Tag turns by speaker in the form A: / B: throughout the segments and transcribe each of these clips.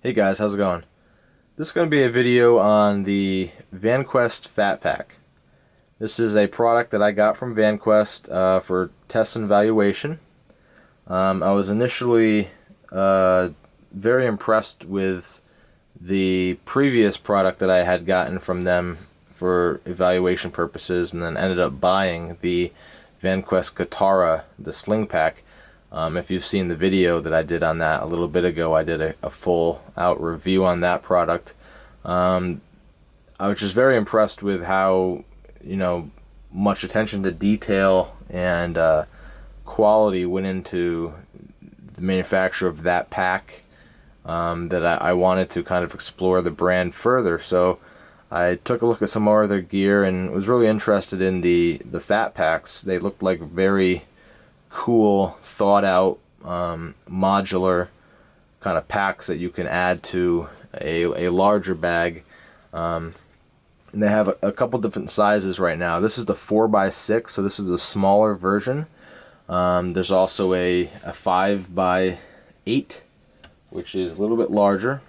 A: Hey guys, how's it going? This is going to be a video on the Vanquest FATPack. This is a product that I got from Vanquest for test and evaluation. I was initially very impressed with the previous product that I had gotten from them for evaluation purposes, and then ended up buying the Vanquest Katara, the sling pack. If you've seen the video that I did on that a little bit ago, I did a full out review on that product. I was just very impressed with how, much attention to detail and quality went into the manufacture of that pack, that I wanted to kind of explore the brand further. So I took a look at some more of their gear and was really interested in the FATPacks. They looked like very cool, thought out, modular kind of packs that you can add to a larger bag. And they have a couple different sizes right now. This is the 4x6, so this is a smaller version. There's also a 5x8, which is a little bit larger.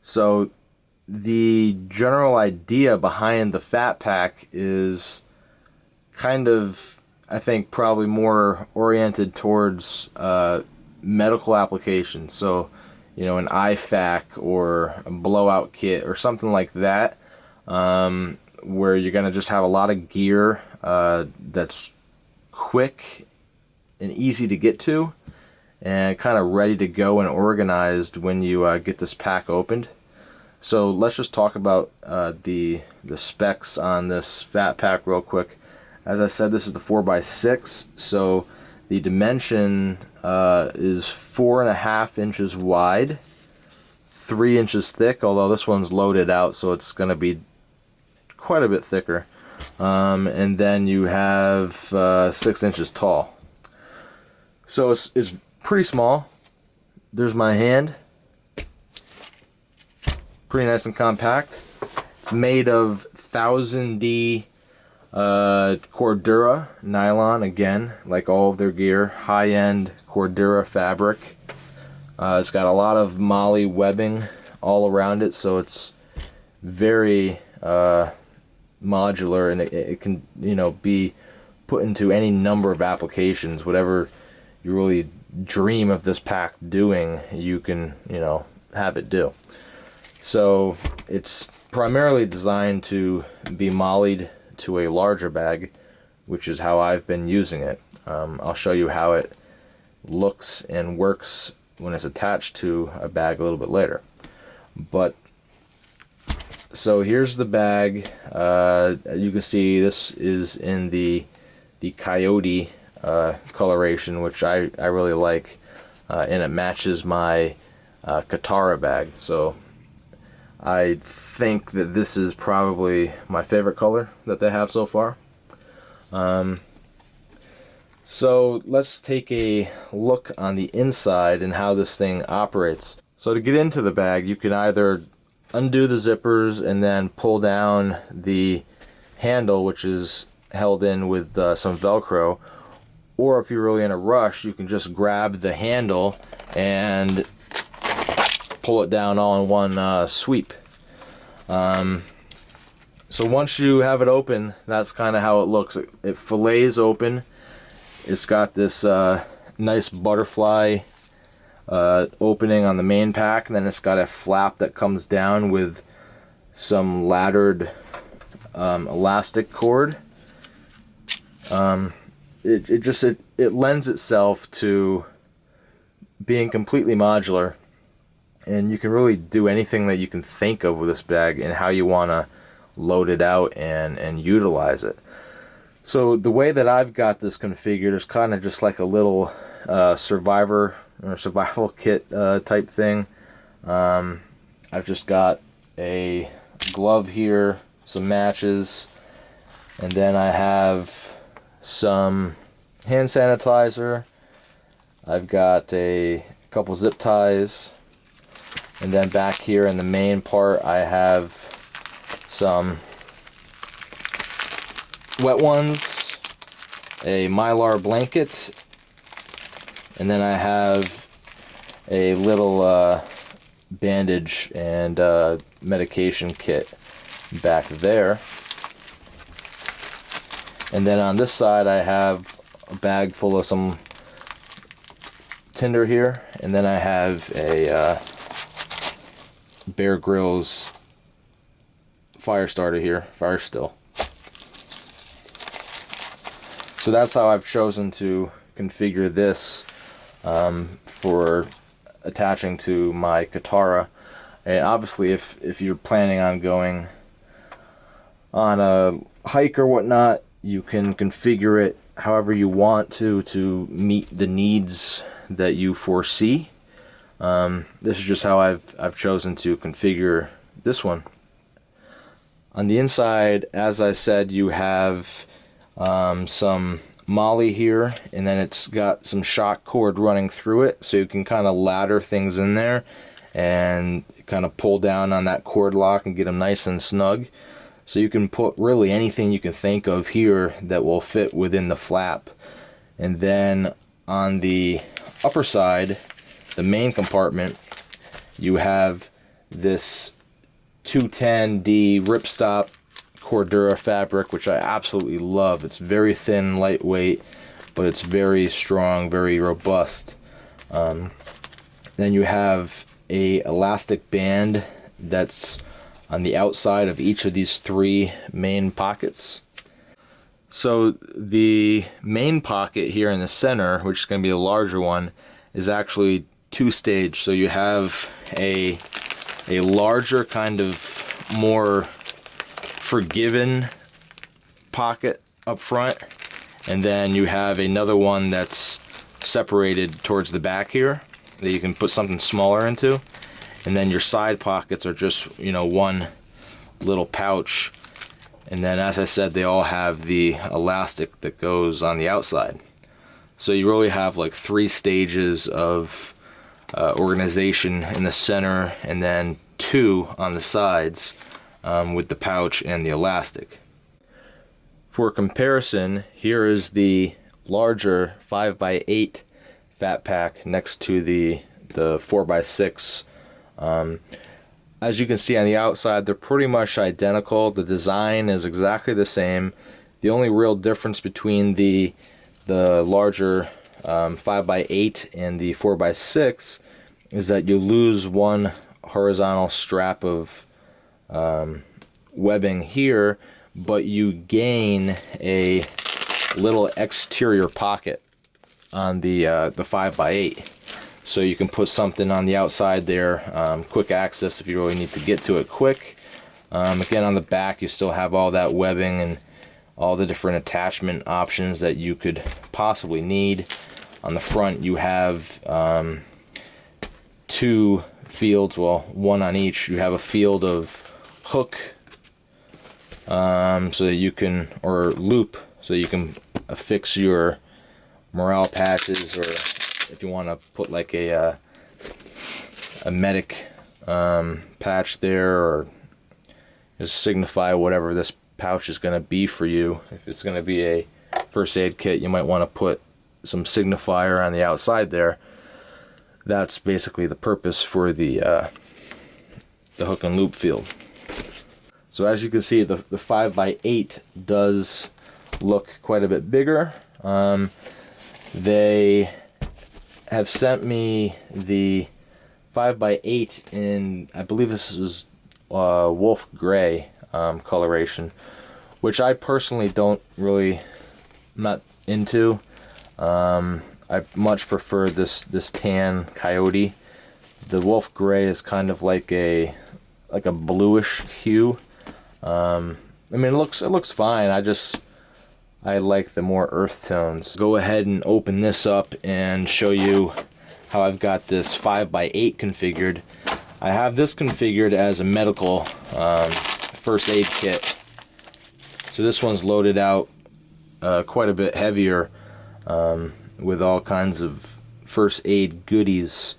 A: So the general idea behind the FATPack is kind of, I think, probably more oriented towards medical applications. So, an IFAK or a blowout kit or something like that, where you're going to just have a lot of gear that's quick and easy to get to, and kind of ready to go and organized when you get this pack opened. So let's just talk about the specs on this FATPack real quick. As I said, this is the 4x6, so the dimension is 4.5 inches wide, 3 inches thick, although this one's loaded out, so it's going to be quite a bit thicker. And then you have 6 inches tall. So it's pretty small. There's my hand. Pretty nice and compact. It's made of 1000D Cordura nylon, again, like all of their gear, high-end Cordura fabric. It's got a lot of moly webbing all around it, so it's very modular, and it can be put into any number of applications. Whatever you really dream of this pack doing, you can have it do. So it's primarily designed to be mollied to a larger bag, which is how I've been using it. I'll show you how it looks and works when it's attached to a bag a little bit later. But so here's the bag. You can see this is in the coyote coloration, which I really like, and it matches my Katara bag. So I think that this is probably my favorite color that they have so far. So let's take a look on the inside and how this thing operates. So to get into the bag, you can either undo the zippers and then pull down the handle, which is held in with some Velcro, or if you're really in a rush, you can just grab the handle and pull it down all in one sweep. So once you have it open, that's kind of how it looks. It fillets open. It's got this nice butterfly opening on the main pack, and then it's got a flap that comes down with some laddered elastic cord. It lends itself to being completely modular, and you can really do anything that you can think of with this bag and how you want to load it out and utilize it. So the way that I've got this configured is kind of just like a little survival kit type thing. I've just got a glove here, some matches, and then I have some hand sanitizer. I've got a couple zip ties, and then back here in the main part I have some wet ones, a Mylar blanket, and then I have a little bandage and medication kit back there. And then on this side I have a bag full of some tinder here, and then I have a Bear Grylls fire starter here, fire still. So that's how I've chosen to configure this for attaching to my Katara. And obviously if you're planning on going on a hike or whatnot, you can configure it however you want to meet the needs that you foresee. This is just how I've chosen to configure this one. On the inside, as I said, you have some molly here, and then it's got some shock cord running through it, so you can kind of ladder things in there and kind of pull down on that cord lock and get them nice and snug. So you can put really anything you can think of here that will fit within the flap. And then on the upper side, the main compartment, you have this 210D ripstop Cordura fabric, which I absolutely love. It's very thin, lightweight, but it's very strong, very robust. Then you have a elastic band that's on the outside of each of these three main pockets. So the main pocket here in the center, which is going to be the larger one, is actually two-stage. So you have a larger, kind of more forgiven pocket up front, and then you have another one that's separated towards the back here that you can put something smaller into. And then your side pockets are just, you know, one little pouch. And then, as I said, they all have the elastic that goes on the outside. So you really have like three stages of organization in the center, and then two on the sides with the pouch and the elastic. For comparison, here is the larger 5x8 fat pack next to the 4x6. As you can see on the outside, they're pretty much identical. The design is exactly the same. The only real difference between the larger 5x8 and the 4x6 is that you lose one horizontal strap of webbing here, but you gain a little exterior pocket on the 5x8. So you can put something on the outside there, quick access if you really need to get to it quick. Again, on the back you still have all that webbing and all the different attachment options that you could possibly need. On the front you have two fields, well, one on each. You have a field of hook, so that you can, or loop, so you can affix your morale patches, or if you want to put like a medic patch there, or just signify whatever this pouch is going to be for you. If it's going to be a first aid kit, you might want to put some signifier on the outside there. That's basically the purpose for the hook and loop field. So as you can see, the 5x8 does look quite a bit bigger. They have sent me the 5x8 in, I believe this is wolf gray coloration, which I personally don't really, I'm not into. I much prefer this tan coyote. The wolf gray is kind of like a bluish hue. I mean, it looks fine. I like the more earth tones. Go ahead and open this up and show you how I've got this 5x8 configured. I have this configured as a medical first aid kit. So this one's loaded out quite a bit heavier with all kinds of first aid goodies.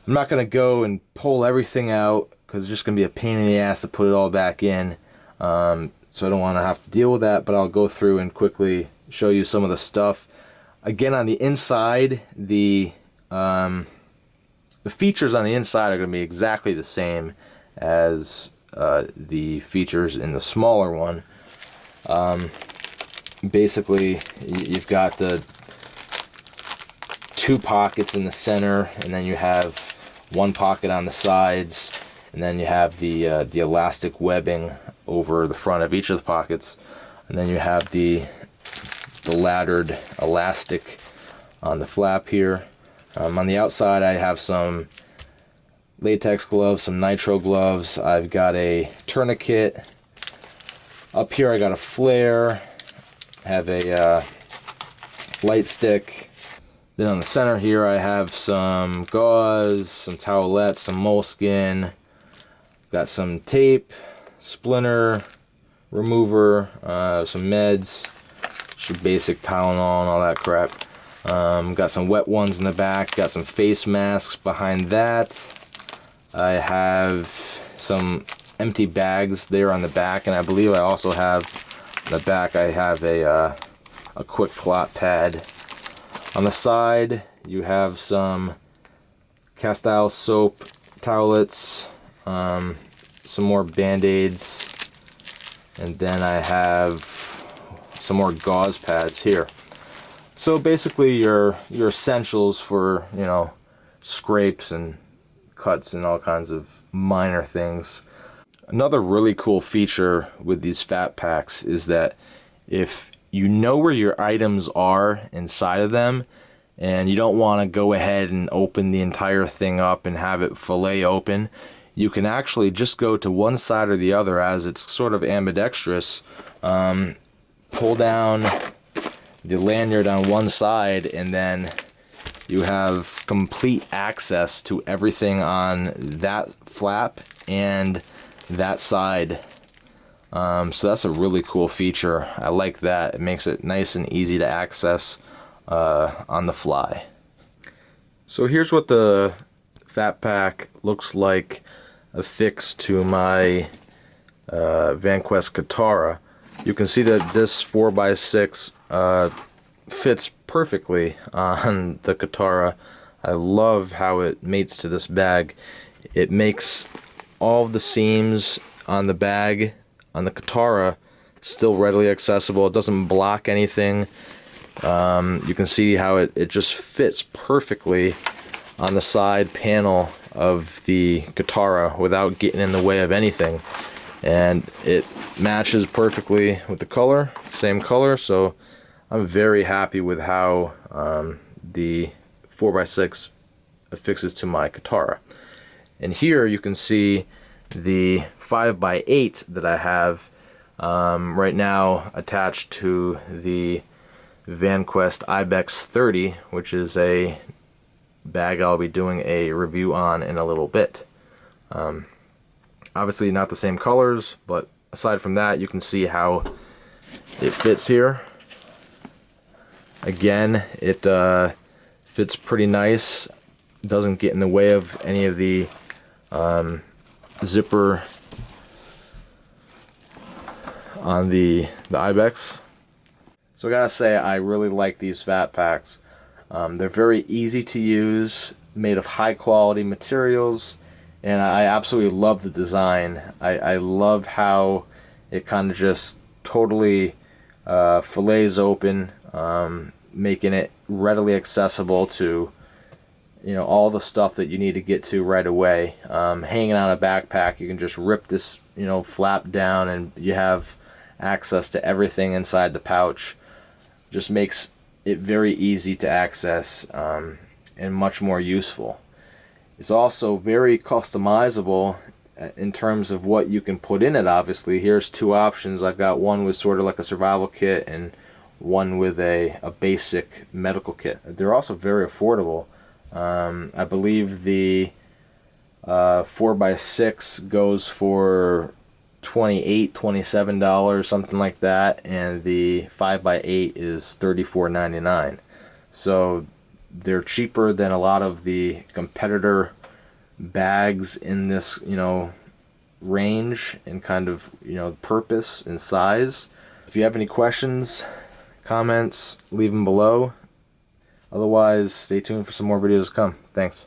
A: I'm not going to go and pull everything out because it's just going to be a pain in the ass to put it all back in. So I don't want to have to deal with that, but I'll go through and quickly show you some of the stuff. Again, on the inside, the the features on the inside are going to be exactly the same as the features in the smaller one. Basically, you've got the 2 pockets in the center, and then you have 1 pocket on the sides, and then you have the elastic webbing over the front of each of the pockets, and then you have the laddered elastic on the flap here. On the outside, I have some latex gloves, some nitro gloves. I've got a tourniquet. Up here, I got a flare. Have a light stick. Then on the center here, I have some gauze, some towelettes, some moleskin. Got some tape, splinter remover, some meds, some basic Tylenol and all that crap. Got some wet ones in the back. Got some face masks behind that. I have some empty bags there on the back, and I believe I also have on the back I have a quick clot pad. On the side you have some Castile soap towelettes, some more band-aids, and then I have some more gauze pads here. So basically your essentials for, you know, scrapes and cuts and all kinds of minor things. Another really cool feature with these FATPacks is that if you know where your items are inside of them, and you don't want to go ahead and open the entire thing up and have it fillet open, you can actually just go to one side or the other, as it's sort of ambidextrous. Pull down the lanyard on one side, and then you have complete access to everything on that flap and that side. So that's a really cool feature. I like that. It makes it nice and easy to access on the fly. So here's what the FATPack looks like affixed to my Vanquest Katara. You can see that this 4x6 fits perfectly on the Katara. I love how it mates to this bag. It makes all of the seams on the bag on the Katara still readily accessible. It doesn't block anything. You can see how it just fits perfectly on the side panel of the Katara without getting in the way of anything. And it matches perfectly with the color, same color, so I'm very happy with how the 4x6 affixes to my Katara. And here you can see the 5x8 that I have right now attached to the Vanquest Ibex 30, which is a bag I'll be doing a review on in a little bit. Obviously not the same colors, but aside from that, you can see how it fits here. Again, it fits pretty nice. Doesn't get in the way of any of the zipper on the Ibex. So I gotta say, I really like these FATPacks. They're very easy to use, made of high quality materials, and I absolutely love the design. I love how it kind of just totally fillets open, making it readily accessible to, you know, all the stuff that you need to get to right away. Hanging on a backpack, you can just rip this, you know, flap down, and you have access to everything inside the pouch. Just makes it very easy to access and much more useful. It's also very customizable in terms of what you can put in it. Obviously, here's two options. I've got one with sort of like a survival kit and one with a basic medical kit. They're also very affordable. I believe the 4x6 goes for $28, $27, something like that, and the 5x8 is $34.99. So they're cheaper than a lot of the competitor bags in this, you know, range and kind of, you know, purpose and size. If you have any questions, comments, leave them below. Otherwise, stay tuned for some more videos to come. Thanks.